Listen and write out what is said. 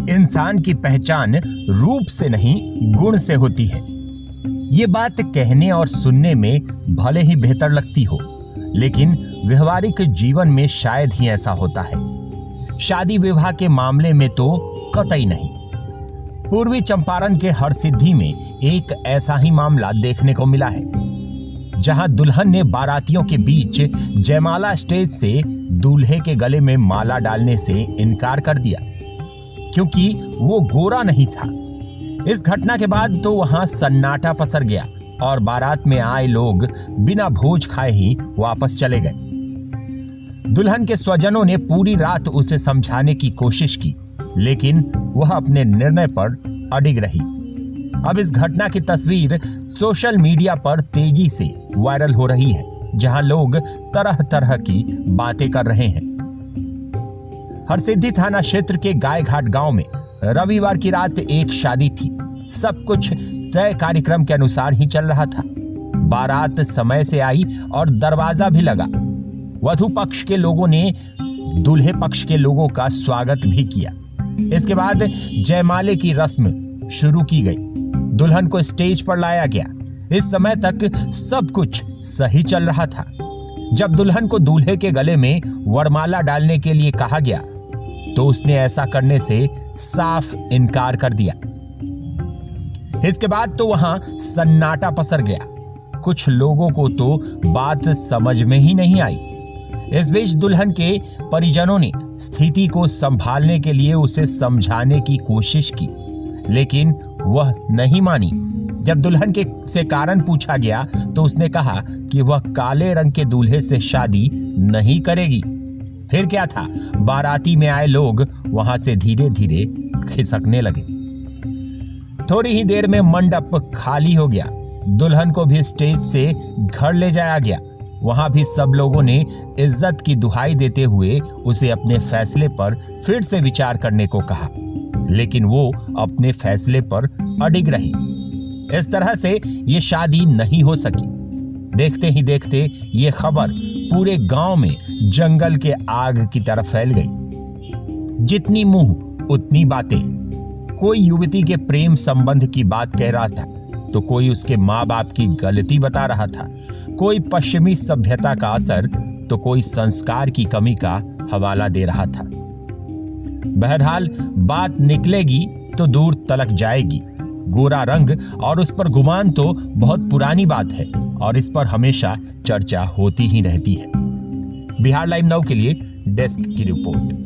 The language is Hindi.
इंसान की पहचान रूप से नहीं गुण से होती है। ये बात कहने और सुनने में भले ही बेहतर लगती हो, लेकिन व्यवहारिक जीवन में शायद ही ऐसा होता है। शादी विवाह के मामले में तो कतई नहीं। पूर्वी चंपारण के हरसिद्धि में एक ऐसा ही मामला देखने को मिला है, जहां दुल्हन ने बारातियों के बीच जयमाला स्टेज से दूल्हे के गले में माला डालने से इनकार कर दिया, क्योंकि वो गोरा नहीं था। इस घटना के बाद तो वहां सन्नाटा पसर गया और बारात में आए लोग बिना भोज खाए ही वापस चले गए। दुल्हन के स्वजनों ने पूरी रात उसे समझाने की कोशिश की, लेकिन वह अपने निर्णय पर अडिग रही। अब इस घटना की तस्वीर सोशल मीडिया पर तेजी से वायरल हो रही है, जहां लोग तरह तरह की बातें कर रहे हैं। हरसिद्धि थाना क्षेत्र के गायघाट गांव में रविवार की रात एक शादी थी। सब कुछ तय कार्यक्रम के अनुसार ही चल रहा था। बारात समय से आई और दरवाजा भी लगा। वधू पक्ष के लोगों ने दूल्हे पक्ष के लोगों का स्वागत भी किया। इसके बाद जयमाले की रस्म शुरू की गई। दुल्हन को स्टेज पर लाया गया। इस समय तक सब कुछ सही चल रहा था। जब दुल्हन को दूल्हे के गले में वरमाला डालने के लिए कहा गया, तो उसने ऐसा करने से साफ इनकार कर दिया। इसके बाद तो वहां सन्नाटा पसर गया। कुछ लोगों को तो बात समझ में ही नहीं आई। इस बीच दुल्हन के परिजनों ने स्थिति को संभालने के लिए उसे समझाने की कोशिश की, लेकिन वह नहीं मानी। जब दुल्हन से कारण पूछा गया तो उसने कहा कि वह काले रंग के दूल्हे से शादी नहीं करेगी। फिर क्या था, बाराती में आए लोग वहां से धीरे धीरे खिसकने लगे। थोड़ी ही देर में मंडप खाली हो गया। दुल्हन को भी स्टेज से घर ले जाया गया। वहां भी सब लोगों ने इज्जत की दुहाई देते हुए उसे अपने फैसले पर फिर से विचार करने को कहा, लेकिन वो अपने फैसले पर अडिग रही। इस तरह से ये शादी नहीं हो सकी। देखते ही देखते ये खबर पूरे गांव में जंगल के आग की तरह फैल गई। जितनी मुंह उतनी बातें। कोई युवती के प्रेम संबंध की बात कह रहा था, तो कोई उसके माँ बाप की गलती बता रहा था। कोई पश्चिमी सभ्यता का असर, तो कोई संस्कार की कमी का हवाला दे रहा था। बहरहाल बात निकलेगी तो दूर तलक जाएगी। गोरा रंग और उस पर गुमान तो बहुत पुरानी बात है और इस पर हमेशा चर्चा होती ही रहती है। बिहार लाइव नाउ के लिए डेस्क की रिपोर्ट।